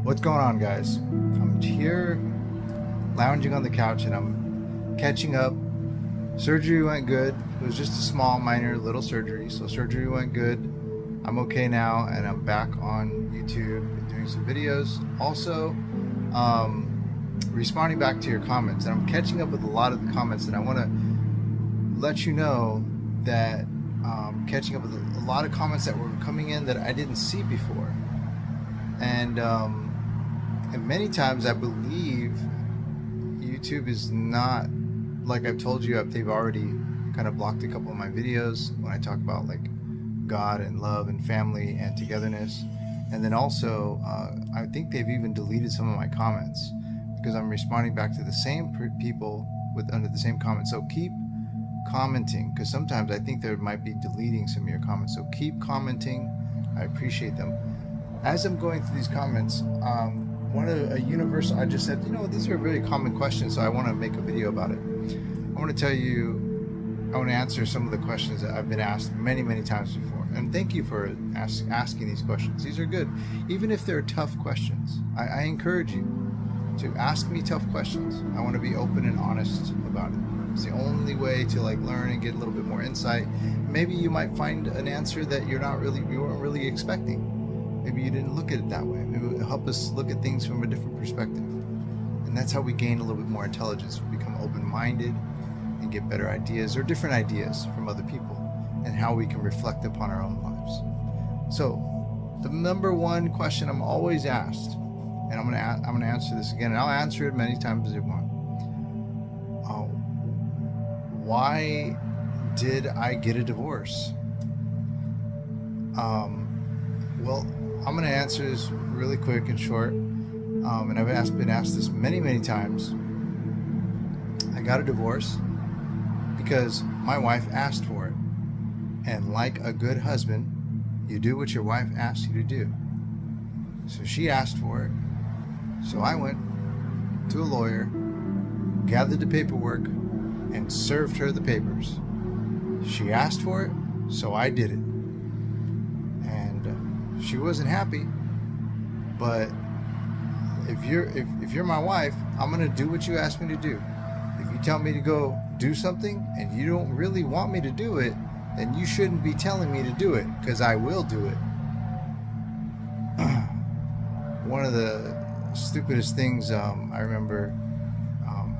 What's going on, guys? I'm here lounging on the couch and I'm catching up. Surgery went good. It was just a small, minor, little surgery. So, surgery went good. I'm okay now and I'm back on YouTube and doing some videos. Also, responding back to your comments. And I'm catching up with a lot of the comments, and I want to let you know that catching up with a lot of comments that were coming in that I didn't see before. And many times I believe YouTube is not, like I've told you, they've already kind of blocked a couple of my videos when I talk about like God and love and family and togetherness. And then also, I think they've even deleted some of my comments because I'm responding back to the same people under the same comments. So keep commenting, because sometimes I think they might be deleting some of your comments. So keep commenting. I appreciate them. As I'm going through these comments, a universe, I just said, these are very common questions, so I want to make a video about it. I want to tell you, I want to answer some of the questions that I've been asked many, many times before. And thank you for asking these questions. These are good. Even if they're tough questions, I encourage you to ask me tough questions. I want to be open and honest about it. It's the only way to learn and get a little bit more insight. Maybe you might find an answer that you weren't really expecting. Maybe you didn't look at it that way. Maybe it will help us look at things from a different perspective. And that's how we gain a little bit more intelligence. We become open-minded and get better ideas or different ideas from other people, and how we can reflect upon our own lives. So the number one question I'm always asked, and I'm gonna answer this again, and I'll answer it many times as you want. Why did I get a divorce? Well, I'm going to answer this really quick and short, and I've been asked this many, many times. I got a divorce because my wife asked for it, and like a good husband, you do what your wife asks you to do. So she asked for it, so I went to a lawyer, gathered the paperwork, and served her the papers. She asked for it, so I did it. And she wasn't happy, but if you're my wife, I'm gonna do what you ask me to do. If you tell me to go do something and you don't really want me to do it, then you shouldn't be telling me to do it, because I will do it. One of the stupidest things I remember,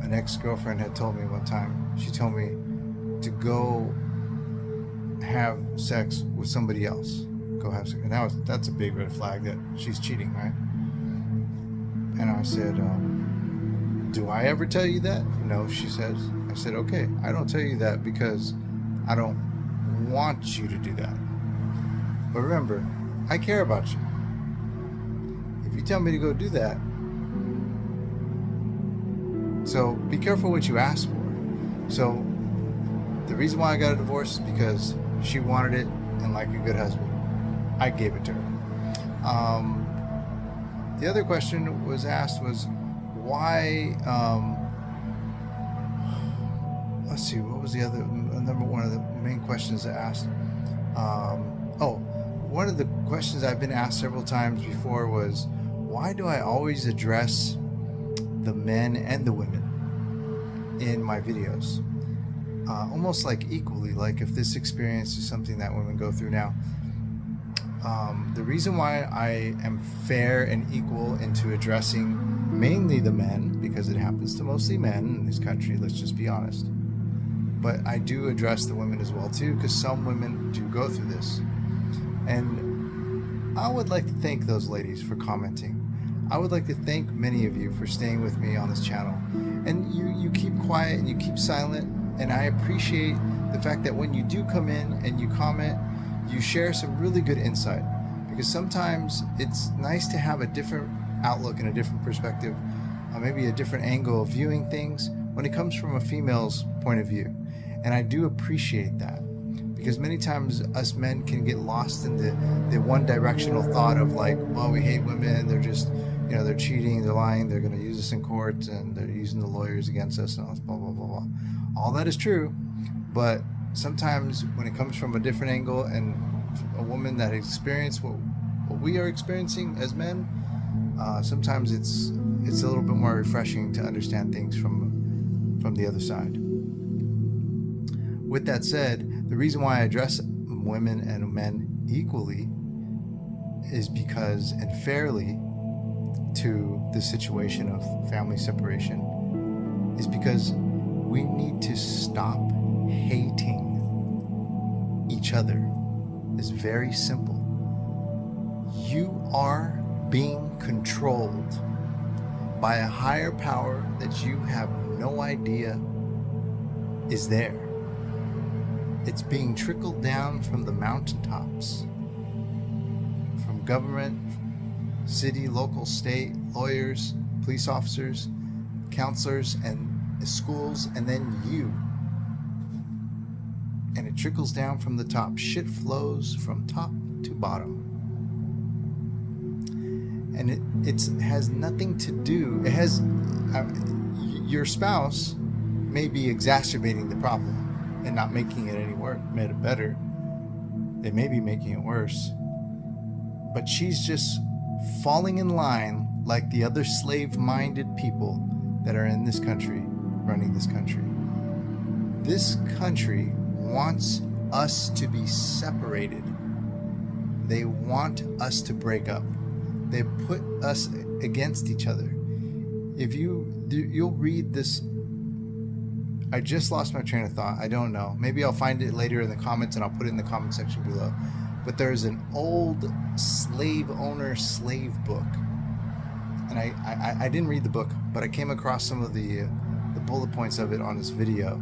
an ex-girlfriend had told me one time. She told me to go have sex with somebody else. Go have sex. And that's a big red flag that she's cheating, right? And I said, do I ever tell you that? No, she says. I said, okay, I don't tell you that because I don't want you to do that. But remember, I care about you. If you tell me to go do that, so be careful what you ask for. So the reason why I got a divorce is because she wanted it, and like a good husband, I gave it to her. The other question was asked was why, let's see, what was the other, number one of the main questions I asked? One of the questions I've been asked several times before was, why do I always address the men and the women in my videos? Almost like equally, like if this experience is something that women go through now. The reason why I am fair and equal into addressing mainly the men, because it happens to mostly men in this country, let's just be honest. But I do address the women as well too, because some women do go through this. And I would like to thank those ladies for commenting. I would like to thank many of you for staying with me on this channel. And you keep quiet and you keep silent, and I appreciate the fact that when you do come in and you comment, you share some really good insight, because sometimes it's nice to have a different outlook and a different perspective, maybe a different angle of viewing things when it comes from a female's point of view. And I do appreciate that, because many times us men can get lost in the one directional thought of like, well, we hate women, they're just, they're cheating, they're lying, they're going to use us in court, and they're using the lawyers against us, and all this, blah, blah, blah, blah. All that is true, but sometimes when it comes from a different angle, and a woman that experienced what we are experiencing as men, sometimes it's a little bit more refreshing to understand things from the other side. With that said, the reason why I address women and men equally is because, and fairly, to the situation of family separation, is because we need to stop hating each other. It's very simple. You are being controlled by a higher power that you have no idea is there. It's being trickled down from the mountaintops, from government, city, local, state, lawyers, police officers, counselors, and schools, and then you. And it trickles down from the top. Shit flows from top to bottom. And it has nothing to do, it has, your spouse may be exacerbating the problem and not making it any worse, made it better. They may be making it worse. But she's just falling in line like the other slave-minded people that are in this country, running this country. This country wants us to be separated. They want us to break up. They put us against each other. If you'll read this, I just lost my train of thought. I don't know. Maybe I'll find it later in the comments and I'll put it in the comment section below. But there's an old slave owner slave book. And I didn't read the book, but I came across some of the bullet points of it on this video.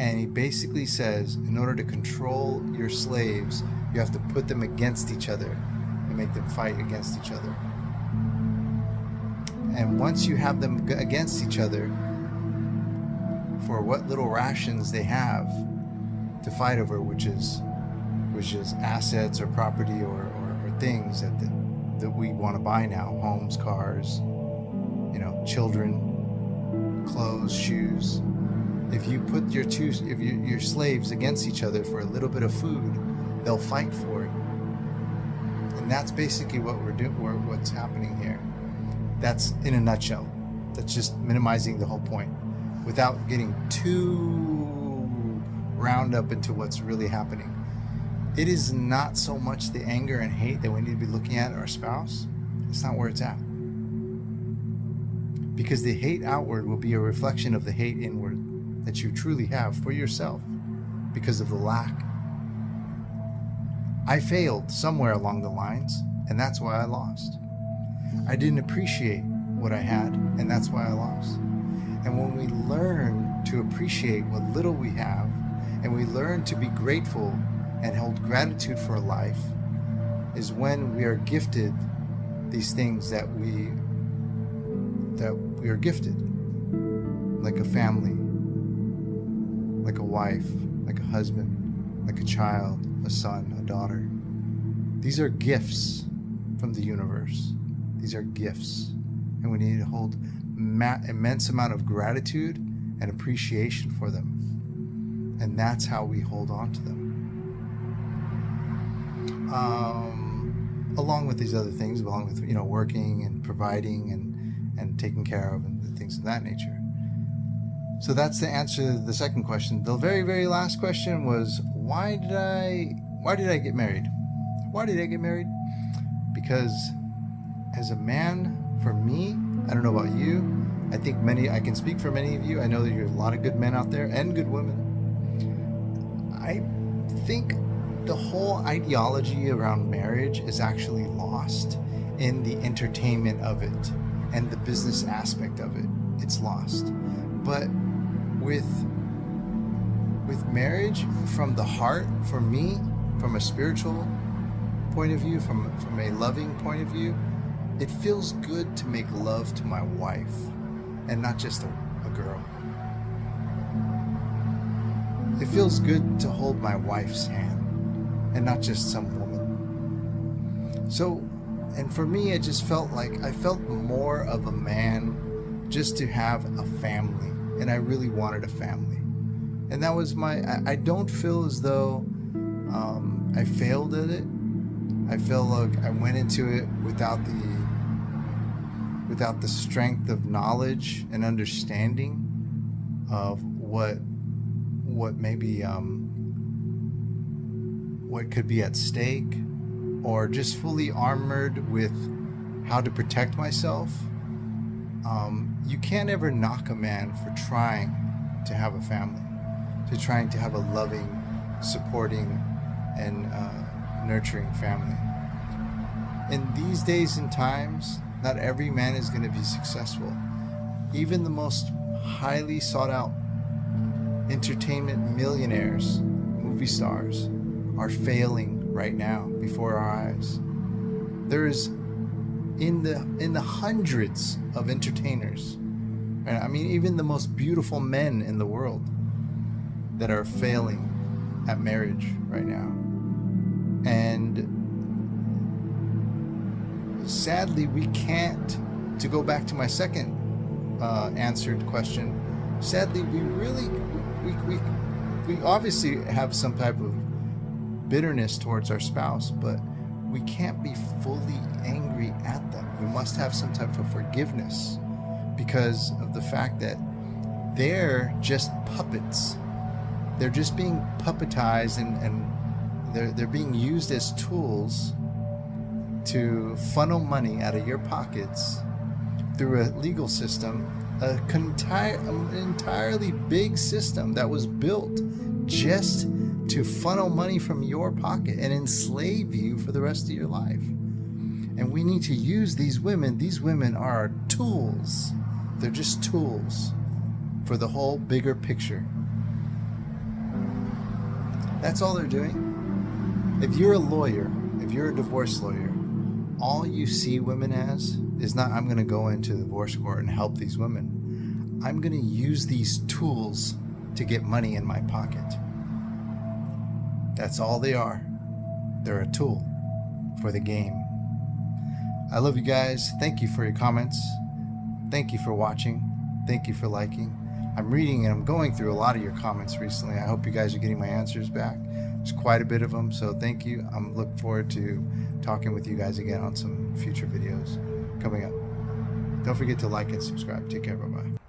And he basically says, in order to control your slaves, you have to put them against each other and make them fight against each other. And once you have them against each other, for what little rations they have to fight over, which is assets or property or things that we want to buy now, homes, cars, children, clothes, shoes. If you put your slaves against each other for a little bit of food, they'll fight for it. And that's basically what we're doing, what's happening here. That's in a nutshell. That's just minimizing the whole point without getting too round up into what's really happening. It is not so much the anger and hate that we need to be looking at our spouse. It's not where it's at. Because the hate outward will be a reflection of the hate inward that you truly have for yourself because of the lack. I failed somewhere along the lines, and that's why I lost. I didn't appreciate what I had, and that's why I lost. And when we learn to appreciate what little we have, and we learn to be grateful and hold gratitude for life, is when we are gifted these things that we are gifted, like a family, like a wife, like a husband, like a child, a son, a daughter. These are gifts from the universe. These are gifts, and we need to hold immense amount of gratitude and appreciation for them, and that's how we hold on to them. Along with these other things, along with working and providing and taking care of and things of that nature. So that's the answer to the second question. The very, very last question was, why did I get married? Why did I get married? Because as a man, for me, I don't know about you, I think I can speak for many of you. I know that there's a lot of good men out there and good women. I think the whole ideology around marriage is actually lost in the entertainment of it and the business aspect of it. It's lost. But with marriage from the heart, for me, from a spiritual point of view, from a loving point of view, it feels good to make love to my wife and not just a girl. It feels good to hold my wife's hand and not just some woman. So, and for me, it just felt like I felt more of a man just to have a family, and I really wanted a family. And that was I don't feel as though I failed at it. I feel like I went into it without without the strength of knowledge and understanding of what maybe what could be at stake, or just fully armored with how to protect myself, you can't ever knock a man for trying to have a family, to trying to have a loving, supporting, and nurturing family. In these days and times, not every man is going to be successful. Even the most highly sought out entertainment millionaires, movie stars, are failing right now before our eyes. There is in the hundreds of entertainers, and I mean even the most beautiful men in the world, that are failing at marriage right now. And sadly, we can't, to go back to my second answered question, sadly we obviously have some type of bitterness towards our spouse, but we can't be fully angry at them. We must have some type of forgiveness, because of the fact that they're just puppets. They're just being puppetized, and they're being used as tools to funnel money out of your pockets through a legal system, an entirely big system that was built just to funnel money from your pocket and enslave you for the rest of your life. And we need to use these women. These women are tools. They're just tools for the whole bigger picture. That's all they're doing. If you're a lawyer, if you're a divorce lawyer, all you see women as is not, I'm going to go into the divorce court and help these women. I'm going to use these tools to get money in my pocket. That's all they are. They're a tool for the game. I love you guys. Thank you for your comments. Thank you for watching. Thank you for liking. I'm reading and I'm going through a lot of your comments recently. I hope you guys are getting my answers back. There's quite a bit of them, so thank you. I'm looking forward to talking with you guys again on some future videos coming up. Don't forget to like and subscribe. Take care. Bye-bye.